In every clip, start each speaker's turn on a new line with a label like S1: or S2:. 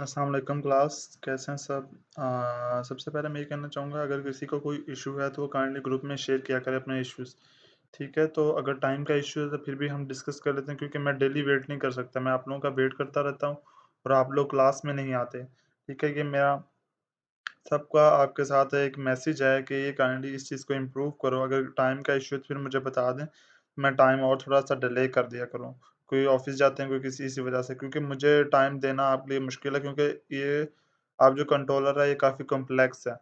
S1: अस्सलाम वालेकुम क्लास, कैसे हैं सब? सबसे पहले मैं ये कहना चाहूँगा अगर किसी को कोई इश्यू है तो वो काइंडली ग्रुप में शेयर किया करें अपने इश्यूज़, ठीक है? तो अगर टाइम का इश्यू है तो फिर भी हम डिस्कस कर लेते हैं क्योंकि मैं डेली वेट नहीं कर सकता, मैं आप लोगों का वेट करता रहता हूँ और आप लोग क्लास में नहीं आते, ठीक है? ये मेरा सबका आपके साथ एक मैसेज है कि ये काइंडली इस चीज़ को इम्प्रूव करो, अगर टाइम का इश्यू है तो फिर मुझे बता दें, मैं टाइम और थोड़ा-सा डिले कर दिया करूँ। कोई ऑफ़िस जाते हैं, कोई किसी इसी वजह से क्योंकि मुझे टाइम देना आपके लिए मुश्किल है क्योंकि ये आप जो कंट्रोलर है ये काफ़ी कॉम्प्लेक्स है,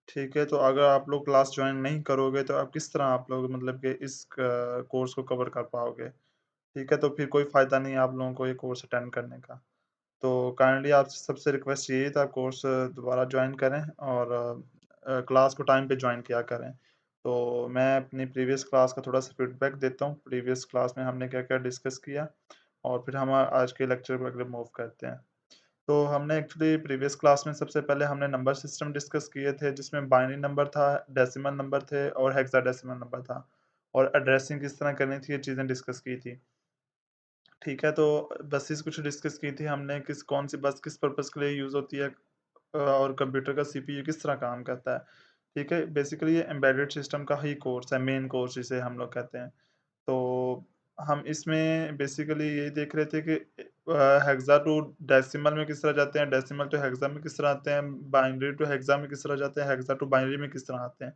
S1: ठीक है? तो अगर आप लोग क्लास जॉइन नहीं करोगे तो आप किस तरह आप लोग मतलब कि इस क कोर्स को कवर कर पाओगे, ठीक है? तो फिर कोई फ़ायदा नहीं है आप लोगों को ये कोर्स अटेंड करने का। तो काइंडली आप सबसे रिक्वेस्ट यही था कोर्स दोबारा जॉइन करें और क्लास को टाइम पे जॉइन किया करें। तो मैं अपनी प्रीवियस क्लास का थोड़ा-सा फीडबैक देता हूँ, प्रीवियस क्लास में हमने क्या-क्या डिस्कस किया और फिर हम आज के लेक्चर पे अगले मूव करते हैं। तो हमने एक्चुअली प्रीवियस क्लास में सबसे पहले हमने नंबर सिस्टम डिस्कस किए थे जिसमें बाइनरी नंबर था, डेसिमल नंबर थे और हेक्साडेसिमल नंबर था और एड्रेसिंग किस तरह करनी थी ये चीज़ें डिस्कस की थी। ठीक है, तो बसेस कुछ डिस्कस की थी हमने किस कौन-सी बस किस पर्पज़ के लिए यूज़ होती है और कंप्यूटर का सीपीयू किस तरह काम करता है। ठीक है, बेसिकली ये एम्बेडेड सिस्टम का ही कोर्स है, मेन कोर्स जिसे हम लोग कहते हैं। तो हम इसमें बेसिकली यही देख रहे थे कि हेक्सा टू डेसिमल में किस तरह जाते हैं, डेसिमल टू हेक्सा में किस तरह आते हैं, बाइनरी टू हेक्सा में किस तरह जाते हैं, हेक्सा टू बाइनरी में किस तरह आते हैं।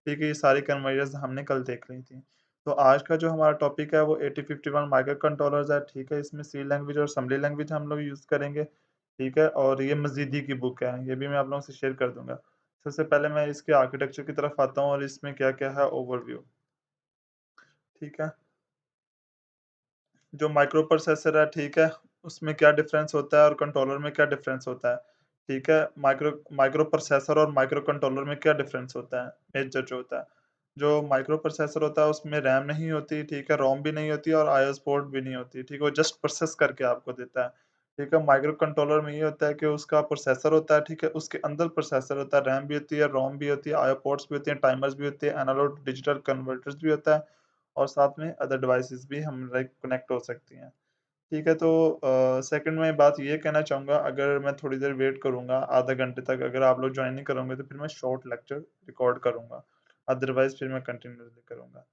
S1: ठीक है, ये सारी कन्वर्जन्स हमने कल देख ली थी। तो आज का जो हमारा टॉपिक है वो 8051 माइक्रो कंट्रोलर्स है, ठीक है? इसमें सी लैंग्वेज और असेंबली लैंग्वेज हम लोग यूज़ करेंगे, ठीक है? और ये मजीदी की बुक है, ये भी मैं आप लोगों से शेयर कर दूँगा। सबसे पहले मैं इसके आर्किटेक्चर की तरफ आता हूँ और इसमें क्या-क्या है ओवरव्यू, ठीक है? जो माइक्रो प्रोसेसर है, ठीक है? उसमें क्या डिफ़रेंस होता है और कंट्रोलर में क्या डिफ़रेंस होता है, ठीक है? माइक्रो माइक्रो प्रोसेसर और माइक्रो कंट्रोलर में क्या डिफ़रेंस होता है, मेजर जो होता है। जो माइक्रो प्रोसेसर होता है उसमें रैम नहीं होती, ठीक है? रोम भी नहीं होती और आईओ पोर्ट भी नहीं होती, ठीक है? वो जस्ट प्रोसेस करके आपको देता है, ठीक है? माइक्रो कंट्रोलर में ये होता है कि उसका प्रोसेसर होता है, ठीक है? उसके अंदर प्रोसेसर होता है, रैम भी होती है, रोम भी होती है, आईओ पोर्ट्स भी होती हैं, टाइमर्स भी होते हैं, एनालॉग डिजिटल कन्वर्टर्स भी होता है और साथ में अदर डिवाइसेज़ भी हम लाइक कनेक्ट हो सकती हैं। ठीक है, तो सेकंड में बात ये कहना चाहूँगा अगर मैं थोड़ी देर वेट करूँगा आधा घंटे तक अगर आप लोग जॉइन नहीं करोगे तो फिर मैं शॉर्ट लेक्चर रिकॉर्ड करूँगा। अदरवाइज़ फिर मैं कंटिन्यूअसली करूँगा।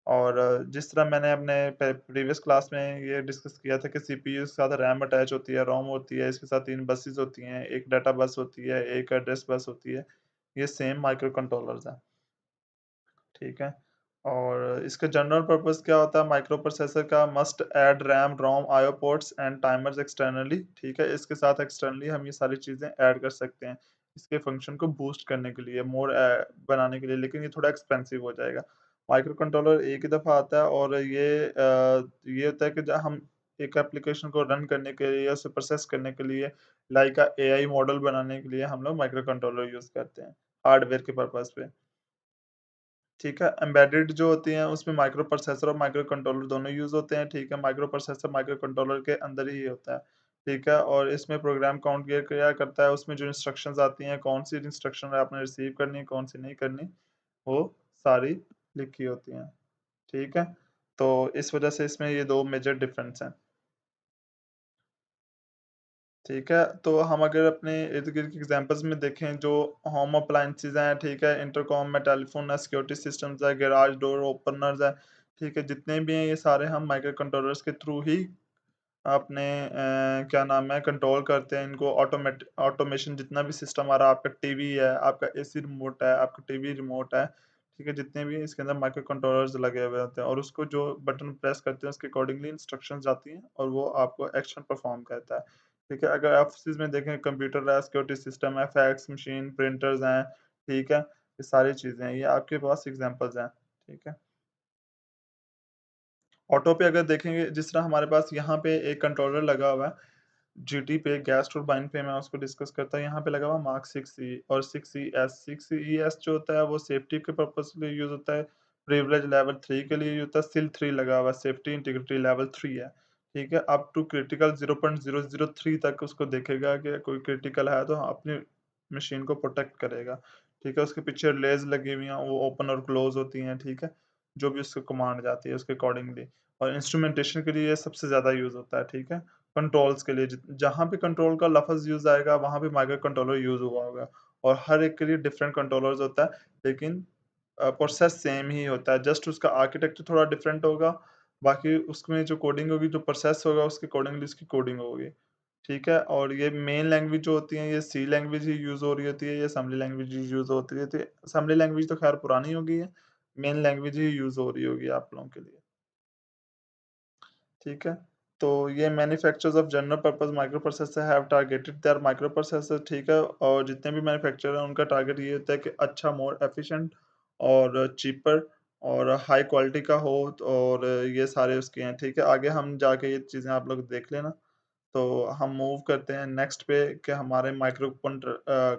S1: और जिस तरह मैंने अपने प्रीवियस क्लास में ये डिस्कस किया था कि सीपीयू के साथ रैम अटैच होती है, रोम होती है, इसके साथ 3 बसेस होती हैं, एक डाटा बस होती है, एक एड्रेस बस होती है। ये सेम माइक्रो कंट्रोलर्स हैं। ठीक है। और इसका जनरल पर्पस क्या होता है माइक्रो प्रोसेसर का must add RAM, ROM, IO ports and timers externally ठीक है। इसके साथ एक्सटर्नली हम ये सारी चीज़ें ऐड कर सकते हैं, इसके फंक्शन को बूस्ट करने के लिए, मोर बनाने के लिए, लेकिन ये थोड़ा एक्सपेंसिव हो जाएगा। माइक्रो कंट्रोलर एक ही दफ़ा आता है और ये होता है कि जब हम एक एप्लीकेशन को रन करने के लिए या उसे प्रोसेस करने के लिए लाइक एआई मॉडल बनाने के लिए हम लोग माइक्रो कंट्रोलर यूज़ करते हैं, हार्डवेयर के पर्पज़ पे। ठीक है, एम्बेडेड जो होती हैं उसमें माइक्रो प्रोसेसर और माइक्रो कंट्रोलर दोनों यूज़ होते हैं, ठीक है। माइक्रो प्रोसेसर माइक्रो कंट्रोलर के अंदर ही होता है, ठीक है। और इसमें प्रोग्राम काउंट किया करता है, उसमें जो इंस्ट्रक्शंस आती हैं, कौन-सी इंस्ट्रक्शन आपने रिसीव करनी है, कौन-सी नहीं करनी, वो सारी लिखी होती हैं, ठीक है। तो इस वजह से इसमें ये 2 मेजर डिफरेंस हैं। ठीक है, तो हम अगर अपने इर्द-गिर्द के एग्ज़ाम्पल्स में देखें जो होम अप्लायंसेज़ हैं, ठीक है, इंटरकॉम में टेलीफ़ोन है, सिक्योरिटी सिस्टम्स है, गैराज डोर ओपनर्स है, ठीक है, जितने भी हैं ये सारे हम माइक्रो कंट्रोलर्स के थ्रू ही अपने क्या नाम है कंट्रोल करते हैं इनको ऑटोमेशन जितना भी सिस्टम आ रहा है, आपका टीवी है, आपका एसी रिमोट है, आपका टीवी रिमोट है, ठीक है, जितने भी हैं इसके अंदर माइक्रो कंट्रोलर्स लगे हुए होते हैं और उसको जो बटन प्रेस करते हैं उसके अकॉर्डिंगली इंस्ट्रक्शंस जाती हैं और वो आपको एक्शन परफ़ॉर्म करता है। ठीक है, अगर ऑफ़िसेज़ में देखें कंप्यूटर है, सिक्योरिटी सिस्टम है, फैक्स मशीन, प्रिंटर्स हैं, ठीक है, ये सारी चीज़ें हैं, ये आपके पास एग्ज़ाम्पल्स हैं, ठीक है। ऑटो पे अगर देखेंगे जिस तरह हमारे पास यहाँ पे एक कंट्रोलर लगा हुआ है, जीटी पे गैस टरबाइन पे मैं उसको डिस्कस करता हूँ, यहाँ पे लगा हुआ मार्क 6ई और 6ईएस। 6ईएस जो होता है वो सेफ्टी के पर्पज़ के लिए यूज़ होता है, प्रिविलेज लेवल 3 के लिए यूज़ होता है, सिल 3 लगा हुआ है, सेफ्टी इंटीग्रिटी लेवल 3 है, ठीक है? अप टू क्रिटिकल 0.003 तक उसको देखेगा कि कोई क्रिटिकल है तो हाँ, अपनी मशीन को प्रोटेक्ट करेगा, ठीक है? उसके पीछे रिलेज़ लगी हुई हैं, वो ओपन और क्लोज़ होती हैं, ठीक है? जो भी उसको कमांड जाती है उसके अकॉर्डिंगली। और इंस्ट्रूमेंटेशन के लिए ये सबसे ज़्यादा यूज़ होता है, ठीक है? कंट्रोल्स के लिए जहाँ पे कंट्रोल का लफ़्ज़ यूज़ आएगा वहाँ पे माइक्रो कंट्रोलर यूज़ हुआ होगा और हर एक के लिए डिफरेंट कंट्रोलर्स होता है, लेकिन प्रोसेस सेम ही होता है, जस्ट उसका आर्किटेक्चर थोड़ा डिफरेंट होगा, बाकी उसमें जो कोडिंग होगी, जो प्रोसेस होगा उसके अकॉर्डिंगली उसकी कोडिंग होगी, ठीक है? और ये मेन लैंग्वेज जो होती है ये सी लैंग्वेज ही यूज़ हो रही होती है, ये असेंबली लैंग्वेज ही यूज़ होती है, तो असेंबली लैंग्वेज तो खैर पुरानी हो गई है, मेन लैंग्वेज ही यूज़ हो रही होगी आप लोगों के लिए। ठीक है? तो ये manufacturers of general purpose microprocessor have targeted their microprocessor, ठीक है? और जितने भी मैन्युफैक्चरर हैं उनका टारगेट ये होता है कि अच्छा, मोर एफिशिएंट और चीपर और हाई क्वालिटी का हो, और ये सारे उसके हैं, ठीक है? आगे हम जाके ये चीज़ें आप लोग देख लेना। तो हम मूव करते हैं नेक्स्ट पे कि हमारे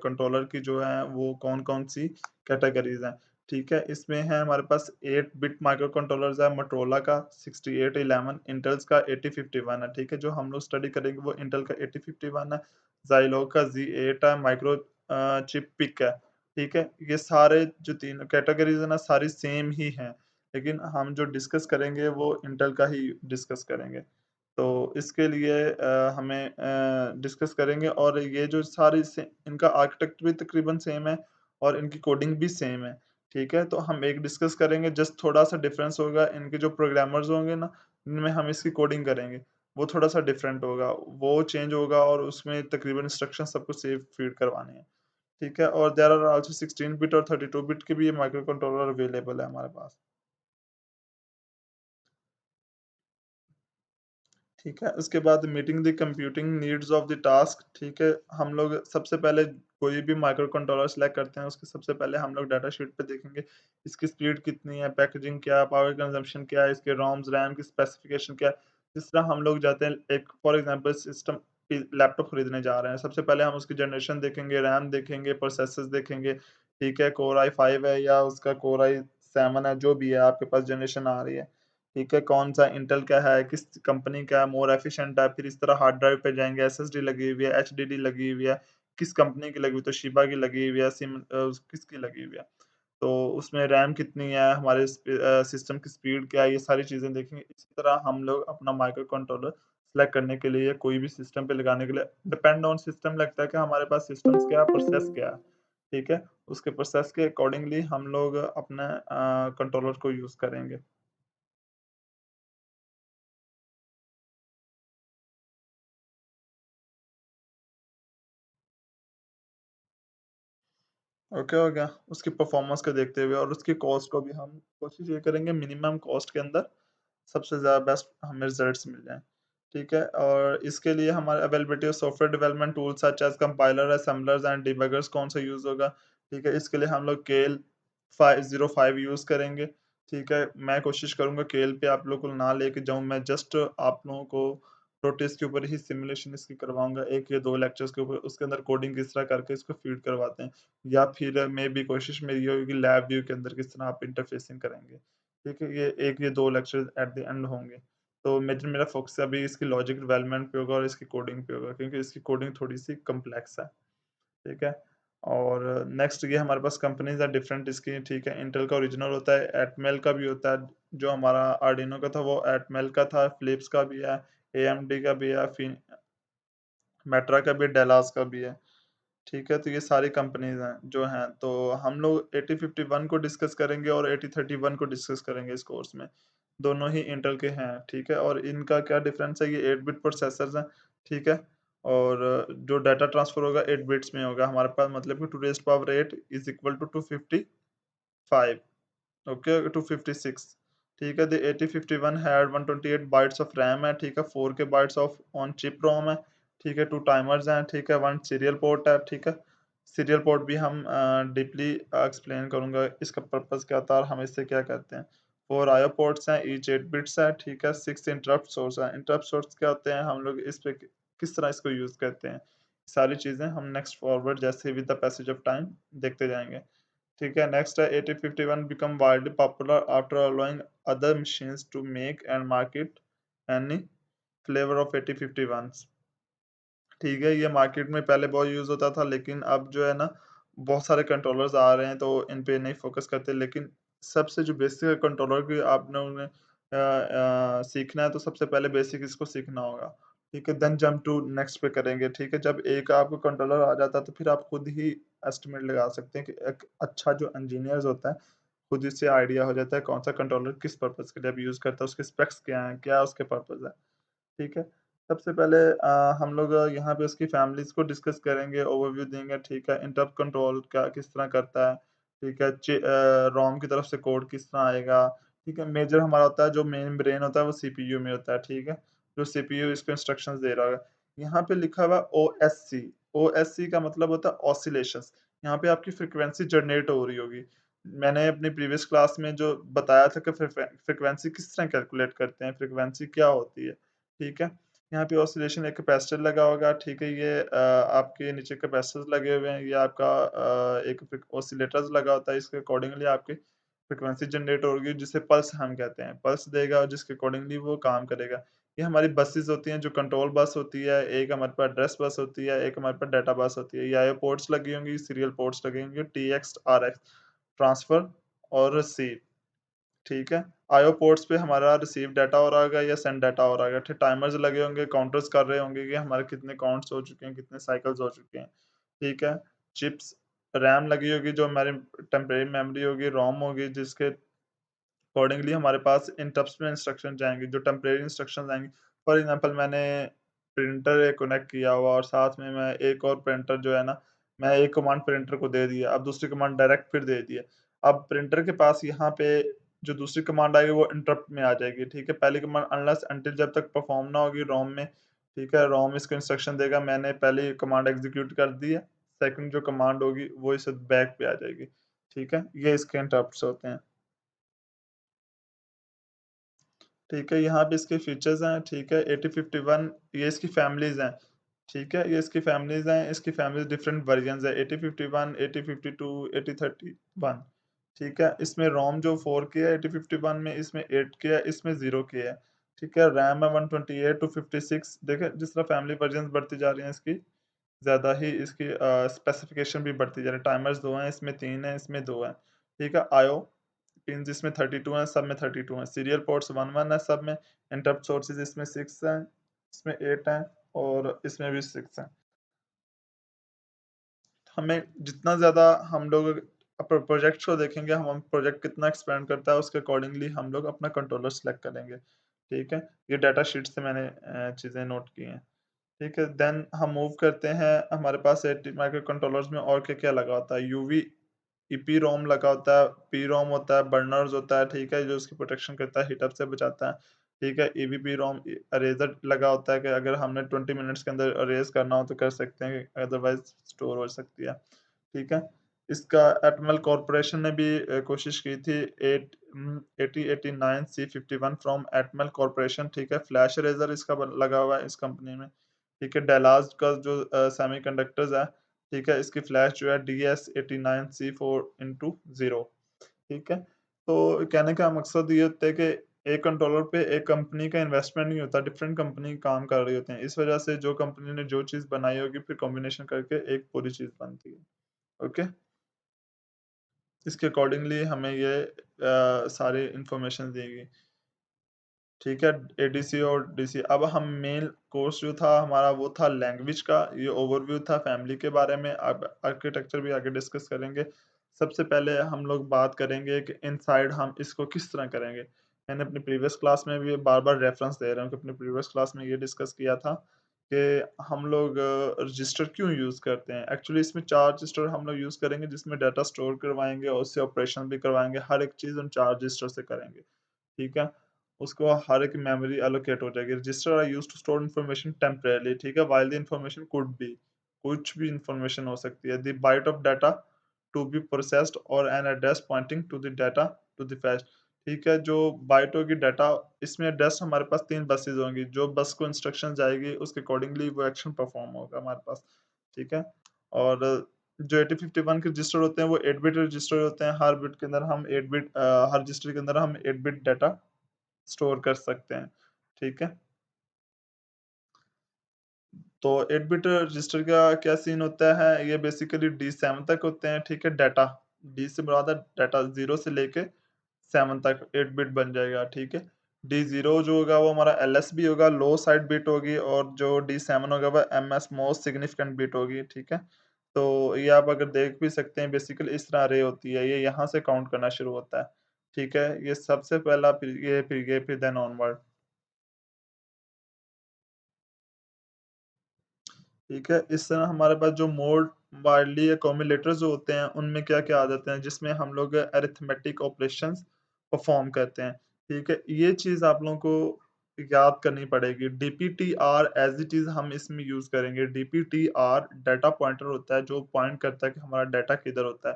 S1: कंट्रोलर की जो है वो कौन-कौन सी कैटेगरीज़ हैं, ठीक है? इसमें है हमारे पास 8 बिट माइक्रो कंट्रोलर्स है, मोटोरोला का 6811, इंटेल्स का 8051 है, ठीक है? जो हम लोग स्टडी करेंगे वो इंटेल का 8051 है, ज़ाइलोग का Z8 है, चिप पिक है, ठीक है? ये सारे जो 3 कैटेगरीज़ है ना सारी सेम ही हैं, लेकिन हम जो डिस्कस करेंगे वो इंटेल का ही डिस्कस करेंगे। तो इसके लिए हमें डिस्कस करेंगे, और ये जो सारी से इनका आर्किटेक्ट भी तकरीबन सेम है और इनकी कोडिंग भी सेम है, ठीक है? तो हम एक डिस्कस करेंगे, जस्ट थोड़ा-सा डिफरेंस होगा, इनके जो प्रोग्रामर्स होंगे ना, इनमें हम इसकी कोडिंग करेंगे, वो थोड़ा-सा डिफरेंट होगा, वो चेंज होगा और उसमें तकरीबन इंस्ट्रक्शन सबको सेम फीड करवाने हैं, ठीक है? और देयर आर आल्सो 16 बिट और 32 बिट के भी ये माइक्रो कंट्रोलर अवेलेबल है हमारे पास। ठीक है, उसके बाद meeting the computing needs of the task, ठीक है? हम लोग सबसे पहले कोई भी माइक्रो कंट्रोलर सेलेक्ट करते हैं, उसके सबसे पहले हम लोग डाटा शीट पे देखेंगे, इसकी स्पीड कितनी है, पैकेजिंग क्या है, पावर कंजम्पशन क्या है, इसके रोम्स, रैम की स्पेसिफिकेशन क्या है। जिस तरह हम लोग जाते हैं, एक फॉर एग्ज़ाम्पल सिस्टम लैपटॉप खरीदने जा रहे हैं, सबसे पहले हम उसकी जनरेशन देखेंगे, रैम देखेंगे, प्रोसेसर्स देखेंगे, ठीक है? कोर i5 है या उसका कोर i7 है, जो भी है आपके पास जनरेशन आ रही है। ठीक है, कौन-सा इंटेल का है, किस कंपनी का है, मोर एफिशिएंट है, फिर इस तरह हार्ड ड्राइव पे जाएँगे, एसएसडी लगी हुई है, एचडीडी लगी हुई है, किस कंपनी की लगी हुई है, तोशिबा की लगी हुई है, किसकी लगी हुई है। तो उसमें रैम कितनी है, हमारे सिस्टम की स्पीड क्या है, ये सारी चीज़ें देखेंगे। इसी तरह हम लोग अपना माइक्रो कंट्रोलर सेलेक्ट करने के लिए, कोई भी सिस्टम पे लगाने के लिए डिपेंड ऑन सिस्टम लगता है कि हमारे पास सिस्टम्स क्या है, प्रोसेस क्या है, ठीक है? उसके प्रोसेस के अकॉर्डिंगली हम लोग अपना कंट्रोलर को यूज़ करेंगे। ओके हो गया। उसकी परफ़ॉर्मेंस को देखते हुए और उसकी कॉस्ट को भी हम कोशिश ये करेंगे मिनिमम कॉस्ट के अंदर सबसे ज़्यादा बेस्ट हमें रिज़ल्ट्स मिल जाएँ, ठीक है? और इसके लिए हमारे availability of software development tools such as compiler, assemblers and debuggers कौन सा यूज़ होगा, ठीक है? इसके लिए हम लोग केल 505 यूज़ करेंगे, ठीक है? मैं कोशिश करूँगा केल पे आप लोग को ना लेके जाऊँ, मैं जस्ट आप लोगों को प्रोटेस्ट के ऊपर ही सिमुलेशन इसकी करवाऊँगा, 1 या 2 लेक्चर्स के ऊपर, उसके अंदर कोडिंग किस तरह करके इसको फीड करवाते हैं। या फिर मेबी कोशिश मेरी ये होगी कि लैब व्यू के अंदर किस तरह आप इंटरफेसिंग करेंगे। ठीक है? ये 1 या 2 लेक्चर एट द एंड होंगे। तो मेरा फ़ोकस अभी इसकी लॉजिक डेवलपमेंट पे होगा और इसकी कोडिंग पे होगा, क्योंकि इसकी कोडिंग थोड़ी-सी कॉम्प्लेक्स है। ठीक है? और नेक्स्ट ये हमारे पास कंपनीज़ हैं डिफरेंट इसकी, ठीक है? इंटेल का ओरिजिनल होता है, एटमेल का भी होता है, जो हमारा आर्डिनो का था वो एटमेल का था, फिलिप्स का भी है, एएमडी का भी है, मेटरा का भी है, डेलॉस का भी है। ठीक है, तो ये सारी कंपनीज़ हैं जो हैं, तो हम लोग 8051 को डिस्कस करेंगे और 8031 को डिस्कस करेंगे इस कोर्स में। दोनों ही इंटेल के हैं, ठीक है? और इनका क्या डिफरेंस है, ये 8 बिट प्रोसेसर्स हैं, ठीक है? और जो डाटा ट्रांसफर होगा 8 बिट्स में होगा हमारे पास, मतलब कि 2 raise power 8 is equal to 255, okay, 256, ठीक है? The 8051 had 128 bytes of RAM है, ठीक है? 4 K bytes of on chip ROM है, ठीक है? 2 टाइमर्स हैं, ठीक है? 1 सीरियल पोर्ट है, ठीक है? सीरियल पोर्ट भी हम डीपली एक्सप्लेन करूँगा, इसका पर्पज़ क्या था और हम इससे क्या करते हैं। 4 आईओ पोर्ट्स हैं, ईच 8 बिट्स है, ठीक है? 6 इंटरप्ट सोर्स हैं। इंटरप्ट सोर्स क्या होते हैं, हम लोग इस पे किस तरह इसको यूज़ करते हैं। सारी चीज़ें हम नेक्स्ट फॉरवर्ड जैसे with the passage of time देखते जाएँगे। ठीक है, नेक्स्ट है 8051 become widely popular after allowing other machines to make and market any flavor of 8051s। ठीक है, ये मार्केट में पहले बहुत यूज़ होता था, लेकिन अब जो है ना, बहुत सारे कंट्रोलर्स आ रहे हैं, तो इन पे नहीं फ़ोकस करते, लेकिन सबसे जो बेसिक है कंट्रोलर की आपने उन्हें सीखना है तो सबसे पहले बेसिक इसको सीखना होगा, ठीक है? देन जंप टू नेक्स्ट पे करेंगे, ठीक है? जब एक आपको कंट्रोलर आ जाता है तो फिर आप खुद ही एस्टिमेट लगा सकते हैं कि एक अच्छा जो इंजीनियर्स होता है, खुद ही से आइडिया हो जाता है कौन-सा कंट्रोलर किस पर्पज़ के लिए अब यूज़ करता है, उसके स्पेक्स क्या हैं, क्या उसके पर्पज़ है। ठीक है। सबसे पहले हम लोग यहाँ पे उसकी फैमिलीज़ को डिस्कस करेंगे, ओवरव्यू देंगे, ठीक है। इंटरप्ट कंट्रोल क्या किस तरह करता है, ठीक है। रॉम की तरफ से कोड किस तरह आएगा, ठीक है। मेजर हमारा होता है जो मेन ब्रेन होता है वो सीपीयू में होता है, ठीक है। जो सीपीयू इसको इंस्ट्रक्शंस दे रहा होगा। यहाँ पे लिखा हुआ है ओएससी, ओएससी का मतलब होता है ऑसिलेशंस। यहाँ पे आपकी फ्रीक्वेंसी जनरेट हो रही होगी। मैंने अपनी प्रीवियस क्लास में जो बताया था कि फ्रीक्वेंसी किस तरह कैलकुलेट करते हैं, फ्रीक्वेंसी क्या होती है। ठीक है? यहाँ पे ऑसिलेशन एक कैपेसिटर लगा होगा, ठीक है? ये आपके नीचे कैपेसिटर्स लगे हुए हैं, ये आपका एक ऑसिलेटर्स लगा होता है, इसके अकॉर्डिंगली आपकी फ्रीक्वेंसी जनरेट होगी, जिसे पल्स हम कहते हैं। पल्स देगा और जिसके अकॉर्डिंगली वो काम करेगा। ये हमारी बसेस होती हैं, जो कंट्रोल बस होती है, एक हमारे पास एड्रेस बस होती है, एक हमारे पास डाटा बस होती है। ये आईओ पोर्ट्स लगी होंगी, सीरियल पोर्ट्स लगे होंगे, टीएक्स, आरएक्स, ट्रांसफर और रिसीव। ठीक है। आईओ पोर्ट्स पे हमारा रिसीव डाटा हो रहा होगा या सेंड डाटा हो रहा होगा। फिर टाइमर्स लगे होंगे, काउंटर्स कर रहे होंगे कि हमारे कितने काउंट्स हो चुके हैं, कितने साइकिल्स हो चुके हैं। ठीक है। चिप्स, रैम लगी होगी जो हमारी टेम्परेरी मेमोरी होगी, रोम होगी जिसके अकॉर्डिंगली हमारे पास इंटरप्ट्स में इंस्ट्रक्शन जाएँगे, जो टेम्परेरी इंस्ट्रक्शंस आएँगी। फॉर एग्ज़ाम्पल मैंने प्रिंटर एक कनेक्ट किया हुआ और साथ में मैं एक और प्रिंटर जो है ना, मैं एक कमांड प्रिंटर को दे दिया, अब दूसरी कमांड डायरेक्ट फिर दे दिया। अब प्रिंटर के पास यहाँ पे जो दूसरी कमांड आएगी वो इंटरप्ट में आ जाएगी, ठीक है? पहली कमांड अनलेस अनटिल जब तक परफ़ॉर्म ना होगी रोम में, ठीक है? रोम इसको इंस्ट्रक्शन देगा, मैंने पहली कमांड एग्ज़ीक्यूट कर दी है, सेकंड जो कमांड होगी वो इसे बैक पे आ जाएगी, ठीक है? ये इसके इंटरप्ट्स होते हैं। ठीक है, यहाँ पे इसके फीचर्स हैं, ठीक है, 8051 ये इसकी फैमिलीज़ हैं, ठीक है, ये इसकी फैमिलीज़ हैं, इसकी फैमिलीज़ डिफरेंट वर्जन्स हैं, 8051, 8052, 8031, ठीक है, इसमें रोम जो 4 की है 8051 में, इसमें 8 की है, इसमें 0 की है, ठीक है, रैम है 128 टू 56, देखें जिस तरह फैमिली वर्जन्स बढ़ती जा रही हैं इसकी, ज़्यादा ही इसकी स्पेसिफ़िकेशन भी बढ़ती जा रही है, टाइमर्स 2 हैं, इसमें 3 हैं, इसमें 2 हैं, ठीक है, आईओ पिन्स इसमें 32 हैं, सब में 32 हैं। सीरियल पोर्ट्स 1-1 है सब में। इंटरप्ट सोर्सेज़ इसमें 6 हैं, इसमें 8 हैं और इसमें भी 6 हैं। हमें जितना ज़्यादा हम लोग प्रोजेक्ट्स को देखेंगे, हम प्रोजेक्ट कितना एक्सपैंड करता है, उसके अकॉर्डिंगली हम लोग अपना कंट्रोलर सेलेक्ट करेंगे। ठीक है? ये डाटा शीट से मैंने चीज़ें नोट की हैं। ठीक है, देन हम मूव करते हैं, हमारे पास 80 माइक्रो कंट्रोलर्स में और क्या-क्या लगा होता है, यूवी ईपीरोम लगा होता है, पीरोम होता है, बर्नर्स होता है, ठीक है, जो उसकी प्रोटेक्शन करता है, हीट अप से बचाता है, ठीक है, ईवीपीरोम इरेज़र लगा होता है कि अगर हमने 20 मिनट्स के अंदर इरेज़ करना हो तो कर सकते हैं, अदरवाइज़ स्टोर हो सकती है, ठीक है। इसका एटमल कॉर्पोरेशन ने भी कोशिश की थी 8089 सी51 फ्रॉम एटमल कॉर्पोरेशन, ठीक है, फ्लैश इरेज़र इसका लगा हुआ है इस कंपनी में, ठीक है, डेलाज़ का जो सेमीकंडक्टर्स है, ठीक है, इसकी फ्लैश जो है DS89C4x0, ठीक है। तो कहने का मकसद ये होता है कि एक कंट्रोलर पे एक कंपनी का इन्वेस्टमेंट नहीं होता, डिफरेंट कंपनी काम कर रही होती हैं। इस वजह से जो कंपनी ने जो चीज़ बनाई होगी फिर कॉम्बिनेशन करके एक पूरी चीज़ बनती है। ओके? इसके अकॉर्डिंगली हमें ये सारी इन्फॉर्मेशन दी गई। ठीक है, एडीसी और डीसी। अब हम मेन कोर्स जो था हमारा वो था लैंग्वेज का, ये ओवरव्यू था फैमिली के बारे में, अब आर्किटेक्चर भी आगे डिस्कस करेंगे। सबसे पहले हम लोग बात करेंगे कि इनसाइड हम इसको किस तरह करेंगे। मैंने अपनी प्रीवियस क्लास में भी बार-बार रेफ़रेंस दे रहा हूँ कि अपनी प्रीवियस क्लास में ये डिस्कस किया था कि हम लोग रजिस्टर क्यों यूज़ करते हैं। एक्चुअली इसमें 4 रजिस्टर हम लोग यूज़ करेंगे जिसमें डाटा स्टोर करवाएँगे और उससे ऑपरेशन भी करवाएँगे, हर एक चीज़ उन 4 रजिस्टर से करेंगे। ठीक है? उसको हर एक मेमोरी एलोकेट हो जाएगी। Register are used to store information temporarily, ठीक है? While the information could be, कुछ भी इन्फॉर्मेशन हो सकती है। The byte of data to be processed और an address pointing to the data to the fetch, ठीक है? जो बाइट होगी डाटा, इसमें एड्रेस हमारे पास 3 बसेस होंगी। जो बस को इंस्ट्रक्शन जाएगी उसके अकॉर्डिंगली वो एक्शन परफॉर्म होगा हमारे पास, ठीक है? और जो 8051 के रजिस्टर होते हैं वो 8 बिट रजिस्टर होते हैं। हर बिट के अंदर हम 8 बिट हर रजिस्टर के अंदर हम 8 बिट डाटा स्टोर कर सकते हैं, ठीक है? तो 8 बिट रजिस्टर का क्या सीन होता है, ये बेसिकली D7 तक होते हैं, ठीक है? डाटा, D से मुराद है डाटा 0 से लेके 7 तक 8 बिट बन जाएगा, ठीक है। D0 जो होगा वो हमारा LSB होगा, लो साइड बिट होगी, और जो D7 होगा वो MS मोस्ट सिग्निफिकेंट बिट होगी, ठीक है। तो ये आप अगर देख भी सकते हैं, बेसिकली इस तरह अरे होती है, ये यहाँ से काउंट करना शुरू होता है, ठीक है। ये सबसे पहला, फिर देन ऑनवर्ड, ठीक है। इस तरह हमारे पास जो मोड वाइडली accumulators जो होते हैं, उनमें क्या-क्या आ जाते हैं, जिसमें हम लोग अरिथमेटिक ऑपरेशंस परफ़ॉर्म करते हैं, ठीक है। ये चीज़ आप लोगों को याद करनी पड़ेगी। डीपीटीआर एज़ इट इज़ हम इसमें यूज़ करेंगे। डीपीटीआर डाटा पॉइंटर होता है, जो पॉइंट करता है कि हमारा डाटा किधर होता है।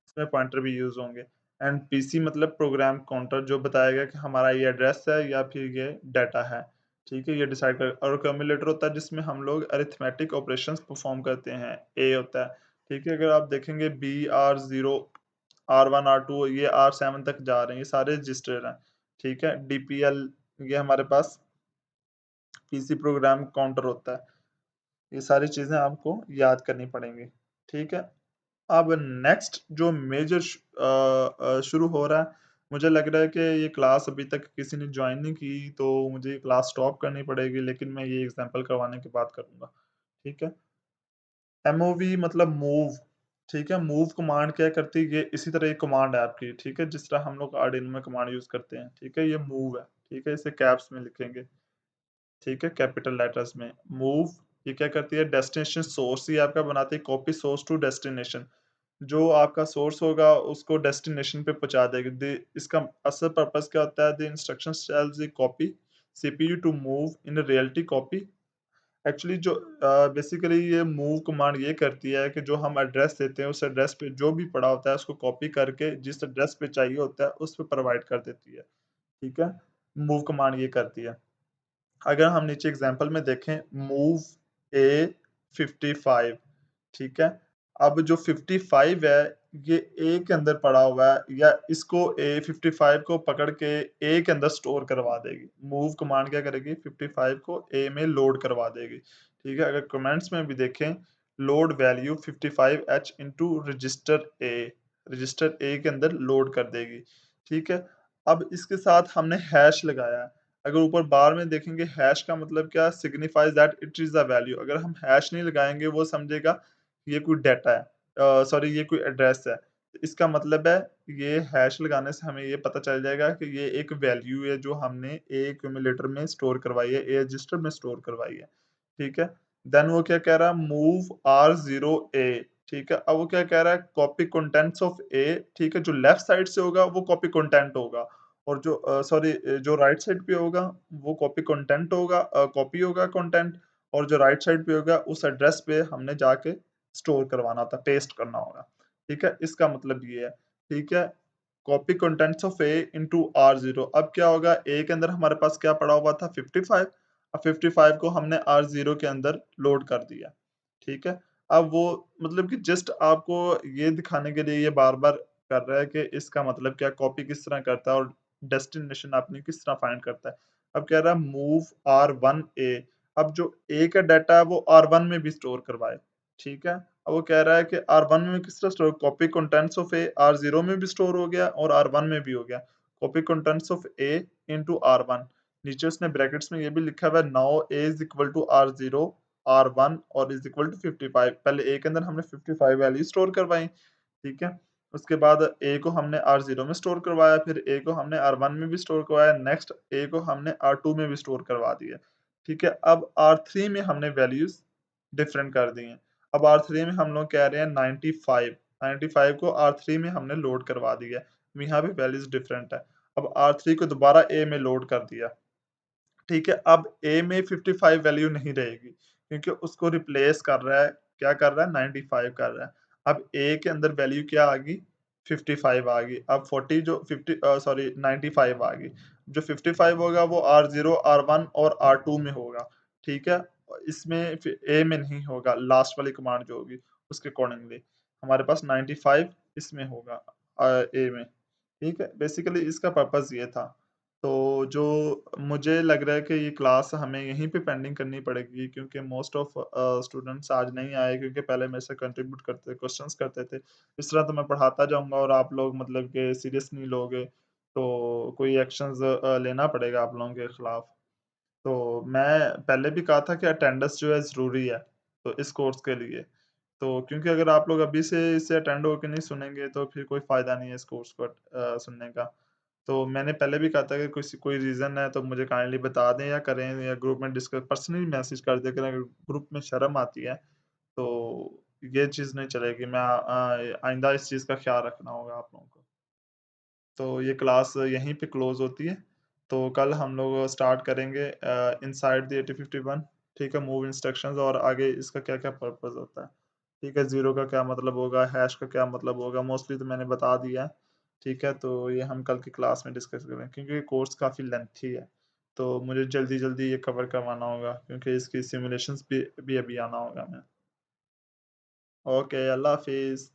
S1: इसमें पॉइंटर भी यूज़ होंगे। एंड पीसी मतलब प्रोग्राम काउंटर, जो बताएगा कि हमारा ये एड्रेस है या फिर ये डाटा है। ठीक है, ये डिसाइड कर, और क्यूमुलेटर होता है जिसमें हम लोग अरिथमेटिक ऑपरेशंस परफॉर्म करते हैं, ए होता है। ठीक है, अगर आप देखेंगे बी, R0, R1, R2 ये R7 तक जा रहे हैं, ये सारे रजिस्टर हैं। ठीक है, डीपीएल ये हमारे पास पीसी प्रोग्राम काउंटर होता है। ये सारी चीज़ें आपको याद करनी पड़ेंगी। ठीक है, अब नेक्स्ट जो मेजर शुरू हो रहा है, मुझे लग रहा है कि ये क्लास अभी तक किसी ने जॉइन नहीं की, तो मुझे ये क्लास स्टॉप करनी पड़ेगी, लेकिन मैं ये एग्ज़ाम्पल करवाने के बाद करूँगा, ठीक है? एमओवी मतलब मूव, ठीक है? मूव कमांड क्या करती है, ये इसी तरह एक कमांड है आपकी, ठीक है? जिस तरह हम लोग आर्डिनो में कमांड यूज़ करते हैं, ठीक है? ये मूव है, ठीक है? इसे कैप्स में लिखेंगे, ठीक है? कैपिटल लेटर्स में। मूव ये क्या करती है, डेस्टिनेशन सोर्स ही आपका बनाती है, कॉपी सोर्स टू डेस्टिनेशन। जो आपका सोर्स होगा उसको डेस्टिनेशन पे पहुँचा देगी। इसका असल पर्पस क्या होता है, the instructions tells the copy CPU to move in reality copy. Actually जो बेसिकली ये मूव कमांड ये करती है कि जो हम एड्रेस देते हैं, उस एड्रेस पे जो भी पड़ा होता है उसको कॉपी करके जिस एड्रेस पे चाहिए होता है उस पे प्रोवाइड कर देती है। ठीक है? मूव कमांड ये करती है। अगर हम नीचे एग्जांपल में देखें, मूव ए 55, ठीक है? अब जो 55 है, ये ए के अंदर पड़ा हुआ है, या इसको ए 55 को पकड़ के ए के अंदर स्टोर करवा देगी। मूव कमांड क्या करेगी, 55 को ए में लोड करवा देगी, ठीक है? अगर कमेंट्स में भी देखें, load value 55H into register A के अंदर लोड कर देगी, ठीक है? अब इसके साथ हमने हैश लगाया है। अगर ऊपर बार में देखेंगे, हैश का मतलब क्या, signifies that it is a value. अगर हम हैश नहीं लगाएँगे, वो समझेगा ये कोई डाटा है, सॉरी ये कोई एड्रेस है। तो इसका मतलब है, ये हैश लगाने से हमें ये पता चल जाएगा कि ये एक वैल्यू है जो हमने ए एक्यूमुलेटर में स्टोर करवाई है, ए रजिस्टर में स्टोर करवाई है। ठीक है? देन वो क्या कह रहा है, मूव R0 A, ठीक है? अब वो क्या कह रहा है, कॉपी कंटेंट्स ऑफ A, ठीक है? जो लेफ्ट साइड से होगा वो कॉपी कंटेंट होगा, और जो सॉरी जो राइट साइड पे होगा वो कॉपी कंटेंट होगा, कॉपी होगा कंटेंट, और जो राइट साइड पे होगा उस एड्रेस पे हमने जाके स्टोर करवाना होता है, पेस्ट करना होगा। ठीक है? इसका मतलब ये है। ठीक है? Copy contents of A into R0। अब क्या होगा, ए के अंदर हमारे पास क्या पड़ा हुआ था, 55। अब 55 को हमने R0 के अंदर लोड कर दिया। ठीक है? अब वो मतलब कि जस्ट आपको ये दिखाने के लिए ये बार-बार कर रहा है कि इसका मतलब क्या, कॉपी किस तरह करता है और डेस्टिनेशन अपनी किस तरह फाइंड करता है। अब कह रहा है मूव R1 A। अब जो ए का डाटा है वो R1 में भी स्टोर करवाए। ठीक है? अब वो कह रहा है कि R1 में किस तरह store, copy contents of A R0 में भी स्टोर हो गया और R1 में भी हो गया। Copy contents of A into R1। नीचे उसने ब्रैकेट्स में ये भी लिखा हुआ है, now A is equal to R0, R1 और इज़ इक्वल टू 55। पहले ए के अंदर हमने 55 वैल्यू स्टोर करवाई, ठीक है? उसके बाद ए को हमने R0 में स्टोर करवाया, फिर ए को हमने R1 में भी स्टोर करवाया, नेक्स्ट ए को हमने R2 में भी स्टोर करवा दिया। ठीक है? अब R3 में हमने वैल्यूज़ डिफरेंट कर दी हैं। अब R3 में हम लोग कह रहे हैं 95, 95 को R3 में हमने लोड करवा दिया है। यहाँ पे वैल्यूज़ डिफरेंट है। अब R3 को दोबारा ए में लोड कर दिया। ठीक है, अब ए में 55 वैल्यू नहीं रहेगी, क्योंकि उसको रिप्लेस कर रहा है, क्या कर रहा है, 95 कर रहा है। अब ए के अंदर वैल्यू क्या आ गई, 55 आ गई। अब 40 जो 50 सॉरी 95 आ गई। जो 55 होगा वो R0, R1 और R2 में होगा, ठीक है? इसमें फिर ए में नहीं होगा, लास्ट वाली कमांड जो होगी उसके अकॉर्डिंगली। हमारे पास 95 इसमें होगा ए में, ठीक है? बेसिकली इसका पर्पज़ ये था। तो जो मुझे लग रहा है कि ये क्लास हमें यहीं पे पेंडिंग करनी पड़ेगी, क्योंकि मोस्ट ऑफ स्टूडेंट्स आज नहीं आए, क्योंकि पहले मेरे से कंट्रीब्यूट करते क्वेश्चंस करते थे। इस तरह तो मैं पढ़ाता जाऊँगा और आप लोग मतलब कि सीरियस नहीं लोगे, तो कोई एक्शंस लेना पड़ेगा आप लोगों के खिलाफ। तो मैं पहले भी कहा था कि अटेंडेंस जो है ज़रूरी है, तो इस कोर्स के लिए। तो क्योंकि अगर आप लोग अभी से इसे अटेंड होके नहीं सुनेंगे तो फिर कोई फ़ायदा नहीं है इस कोर्स को सुनने का। तो मैंने पहले भी कहा था कि किसी कोई रीज़न है तो मुझे काइंडली बता दें या करें या ग्रुप में डिस्कस पर्सनली मैसेज कर दें, अगर ग्रुप में शर्म आती है, तो ये चीज़ नहीं चलेगी। मैं आइंदा इस चीज़ का ख़्याल रखना होगा आप लोगों को। तो ये क्लास यहीं पे क्लोज़ होती है। तो कल हम लोग स्टार्ट करेंगे इनसाइड द 8051, ठीक है? मूव इंस्ट्रक्शंस और आगे इसका क्या-क्या पर्पज़ होता है, ठीक है? ज़ीरो का क्या मतलब होगा, हैश का क्या मतलब होगा, मोस्टली तो मैंने बता दिया है, ठीक है? तो ये हम कल की क्लास में डिस्कस करेंगे क्योंकि ये कोर्स काफ़ी लेंथी है, तो मुझे जल्दी-जल्दी ये कवर करवाना होगा क्योंकि इसकी सिमुलेशंस भी अभी आना होगा हमें। ओके, अल्लाह हाफ़िज़।